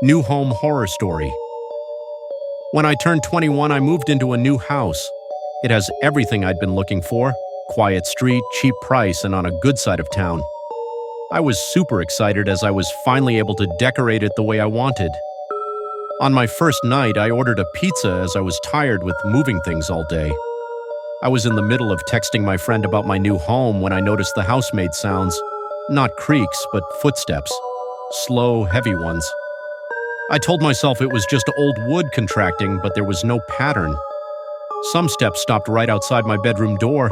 New home horror story. When I turned 21, I moved into a new house. It has everything I'd been looking for: quiet street, cheap price, and on a good side of town. I was super excited as I was finally able to decorate it the way I wanted. On my first night, I ordered a pizza as I was tired with moving things all day. I was in the middle of texting my friend about my new home when I noticed the house made sounds. Not creaks, but footsteps. Slow, heavy ones. I told myself it was just old wood contracting, but there was no pattern. Some steps stopped right outside my bedroom door,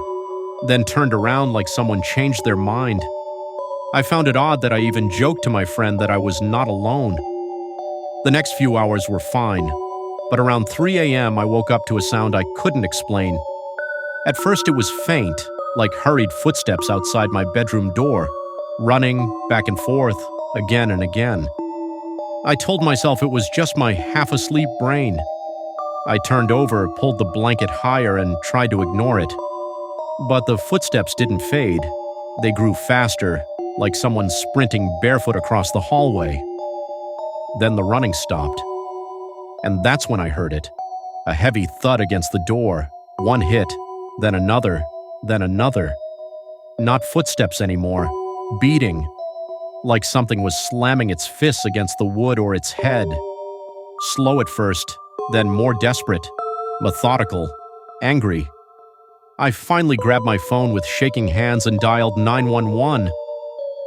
then turned around like someone changed their mind. I found it odd that I even joked to my friend that I was not alone. The next few hours were fine, but around 3 a.m. I woke up to a sound I couldn't explain. At first it was faint, like hurried footsteps outside my bedroom door, running back and forth, again and again. I told myself it was just my half-asleep brain. I turned over, pulled the blanket higher, and tried to ignore it. But the footsteps didn't fade. They grew faster, like someone sprinting barefoot across the hallway. Then the running stopped. And that's when I heard it. A heavy thud against the door, one hit, then another, then another. Not footsteps anymore, beating, like something was slamming its fists against the wood or its head. Slow at first, then more desperate, methodical, angry. I finally grabbed my phone with shaking hands and dialed 911.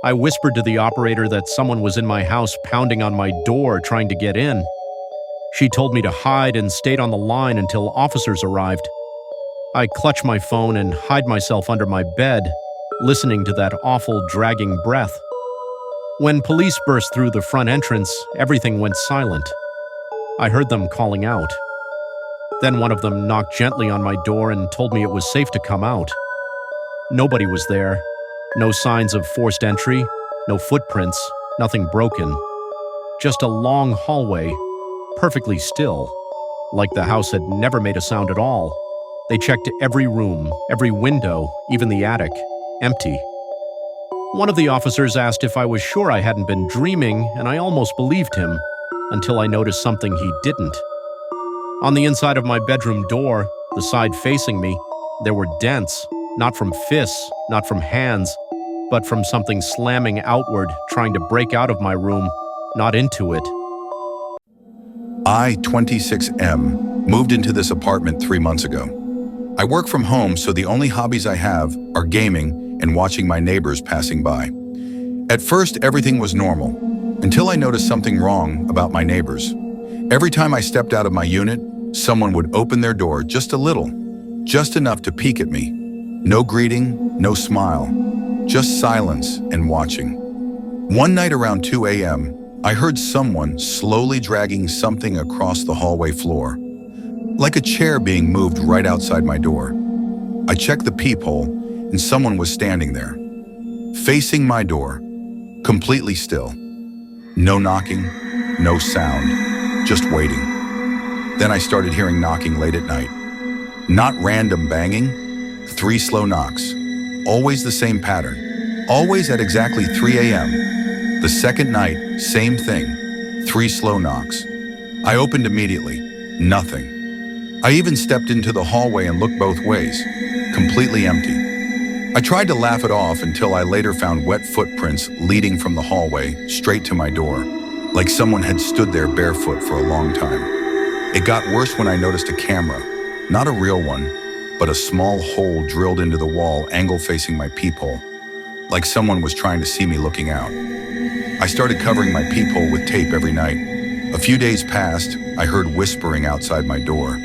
I whispered to the operator that someone was in my house pounding on my door trying to get in. She told me to hide and stayed on the line until officers arrived. I clutch my phone and hide myself under my bed, listening to that awful dragging breath. When police burst through the front entrance, everything went silent. I heard them calling out. Then one of them knocked gently on my door and told me it was safe to come out. Nobody was there. No signs of forced entry, no footprints, nothing broken. Just a long hallway, perfectly still, like the house had never made a sound at all. They checked every room, every window, even the attic, empty. One of the officers asked if I was sure I hadn't been dreaming, and I almost believed him, until I noticed something he didn't. On the inside of my bedroom door, the side facing me, there were dents, not from fists, not from hands, but from something slamming outward, trying to break out of my room, not into it. I, 26M, moved into this apartment 3 months ago. I work from home, so the only hobbies I have are gaming and watching my neighbors passing by. At first, everything was normal, until I noticed something wrong about my neighbors. Every time I stepped out of my unit, someone would open their door just a little, just enough to peek at me. No greeting, no smile, just silence and watching. One night around 2 a.m., I heard someone slowly dragging something across the hallway floor, like a chair being moved right outside my door. I checked the peephole, and someone was standing there, facing my door, completely still. No knocking, no sound, just waiting. Then I started hearing knocking late at night. Not random banging, 3 slow knocks, always the same pattern, always at exactly 3 a.m. The second night, same thing, 3 slow knocks. I opened immediately, nothing. I even stepped into the hallway and looked both ways, completely empty. I tried to laugh it off until I later found wet footprints leading from the hallway straight to my door, like someone had stood there barefoot for a long time. It got worse when I noticed a camera, not a real one, but a small hole drilled into the wall, angle facing my peephole, like someone was trying to see me looking out. I started covering my peephole with tape every night. A few days passed, I heard whispering outside my door.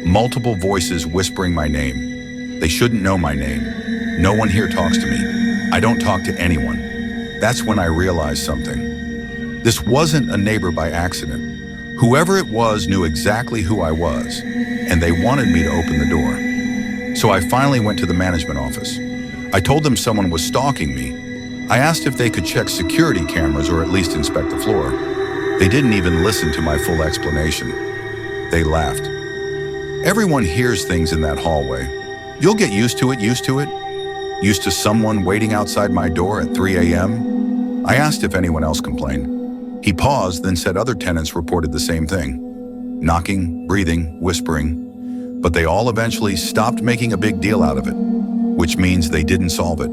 Multiple voices whispering my name. They shouldn't know my name. No one here talks to me. I don't talk to anyone. That's when I realized something. This wasn't a neighbor by accident. Whoever it was knew exactly who I was, and they wanted me to open the door. So I finally went to the management office. I told them someone was stalking me. I asked if they could check security cameras or at least inspect the floor. They didn't even listen to my full explanation. They laughed. Everyone hears things in that hallway. You'll get used to it. Used to someone waiting outside my door at 3 a.m. I asked if anyone else complained. He paused, then said other tenants reported the same thing. Knocking, breathing, whispering. But they all eventually stopped making a big deal out of it, which means they didn't solve it.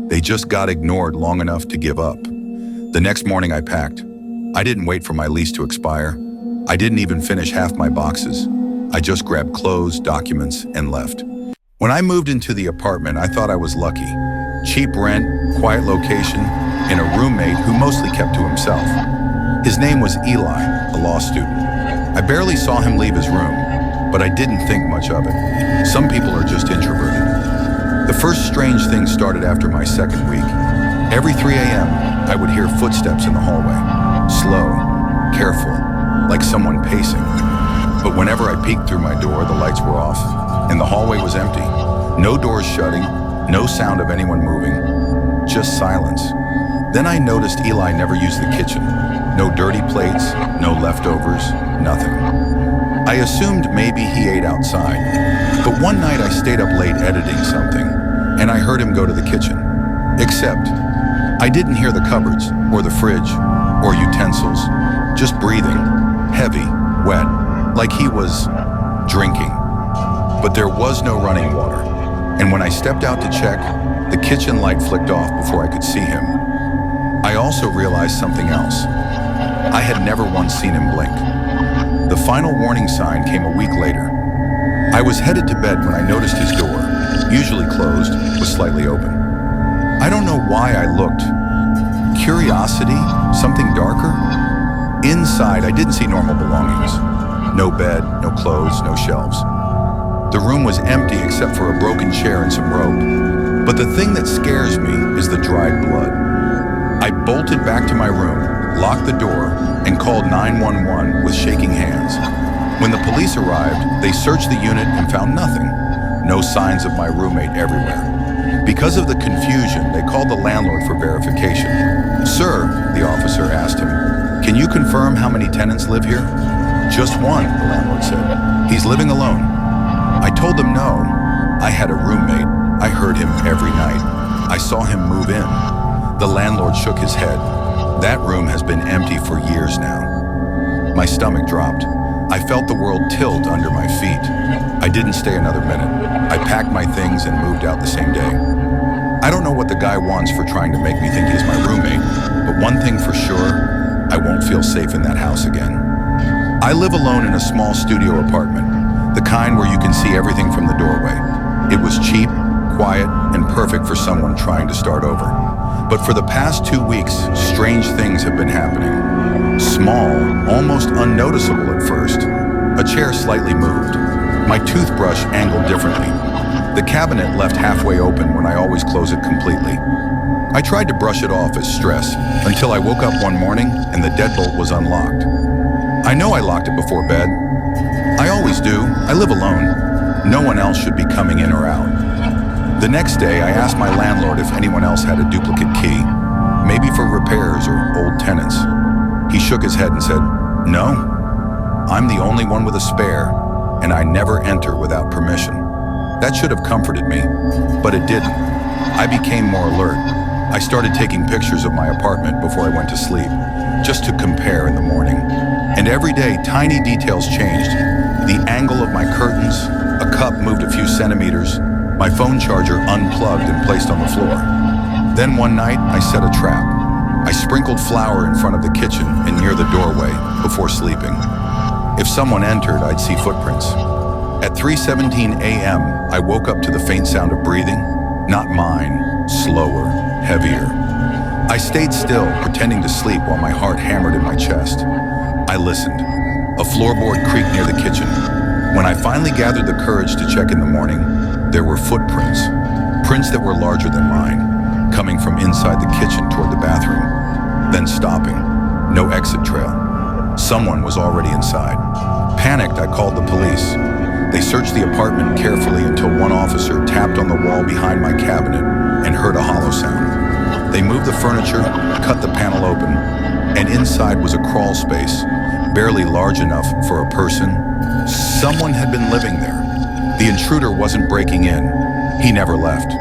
They just got ignored long enough to give up. The next morning I packed. I didn't wait for my lease to expire. I didn't even finish half my boxes. I just grabbed clothes, documents, and left. When I moved into the apartment, I thought I was lucky. Cheap rent, quiet location, and a roommate who mostly kept to himself. His name was Eli, a law student. I barely saw him leave his room, but I didn't think much of it. Some people are just introverted. The first strange thing started after my second week. Every 3 a.m., I would hear footsteps in the hallway. Slow, careful, like someone pacing. But whenever I peeked through my door, the lights were off, and the hallway was empty. No doors shutting, no sound of anyone moving, just silence. Then I noticed Eli never used the kitchen. No dirty plates, no leftovers, nothing. I assumed maybe he ate outside. But one night I stayed up late editing something, and I heard him go to the kitchen. Except, I didn't hear the cupboards, or the fridge, or utensils. Just breathing, heavy, wet, like he was drinking. But there was no running water. And when I stepped out to check, the kitchen light flicked off before I could see him. I also realized something else. I had never once seen him blink. The final warning sign came a week later. I was headed to bed when I noticed his door, usually closed, was slightly open. I don't know why I looked. Curiosity? Something darker? Inside, I didn't see normal belongings. No bed, no clothes, no shelves. The room was empty except for a broken chair and some rope. But the thing that scares me is the dried blood. I bolted back to my room, locked the door, and called 911 with shaking hands. When the police arrived, they searched the unit and found nothing. No signs of my roommate everywhere. Because of the confusion, they called the landlord for verification. "Sir," the officer asked him, "can you confirm how many tenants live here?" "Just one," the landlord said. "He's living alone." I told them no. I had a roommate. I heard him every night. I saw him move in. The landlord shook his head. That room has been empty for years now. My stomach dropped. I felt the world tilt under my feet. I didn't stay another minute. I packed my things and moved out the same day. I don't know what the guy wants for trying to make me think he's my roommate, but one thing for sure, I won't feel safe in that house again. I live alone in a small studio apartment, the kind where you can see everything from the doorway. It was cheap, quiet, and perfect for someone trying to start over. But for the past 2 weeks, strange things have been happening. Small, almost unnoticeable at first. A chair slightly moved. My toothbrush angled differently. The cabinet left halfway open when I always close it completely. I tried to brush it off as stress until I woke up one morning and the deadbolt was unlocked. I know I locked it before bed. I always do. I live alone. No one else should be coming in or out. The next day, I asked my landlord if anyone else had a duplicate key, maybe for repairs or old tenants. He shook his head and said, "No, I'm the only one with a spare, and I never enter without permission." That should have comforted me, but it didn't. I became more alert. I started taking pictures of my apartment before I went to sleep, just to compare in the morning. And every day, tiny details changed. The angle of my curtains, a cup moved a few centimeters, my phone charger unplugged and placed on the floor. Then one night, I set a trap. I sprinkled flour in front of the kitchen and near the doorway before sleeping. If someone entered, I'd see footprints. At 3:17 a.m., I woke up to the faint sound of breathing. Not mine, slower, heavier. I stayed still, pretending to sleep while my heart hammered in my chest. I listened. A floorboard creaked near the kitchen. When I finally gathered the courage to check in the morning, there were footprints. Prints that were larger than mine, coming from inside the kitchen toward the bathroom, then stopping. No exit trail. Someone was already inside. Panicked, I called the police. They searched the apartment carefully until one officer tapped on the wall behind my cabinet and heard a hollow sound. They moved the furniture, cut the panel open, and inside was a crawl space, barely large enough for a person. Someone had been living there. The intruder wasn't breaking in. He never left.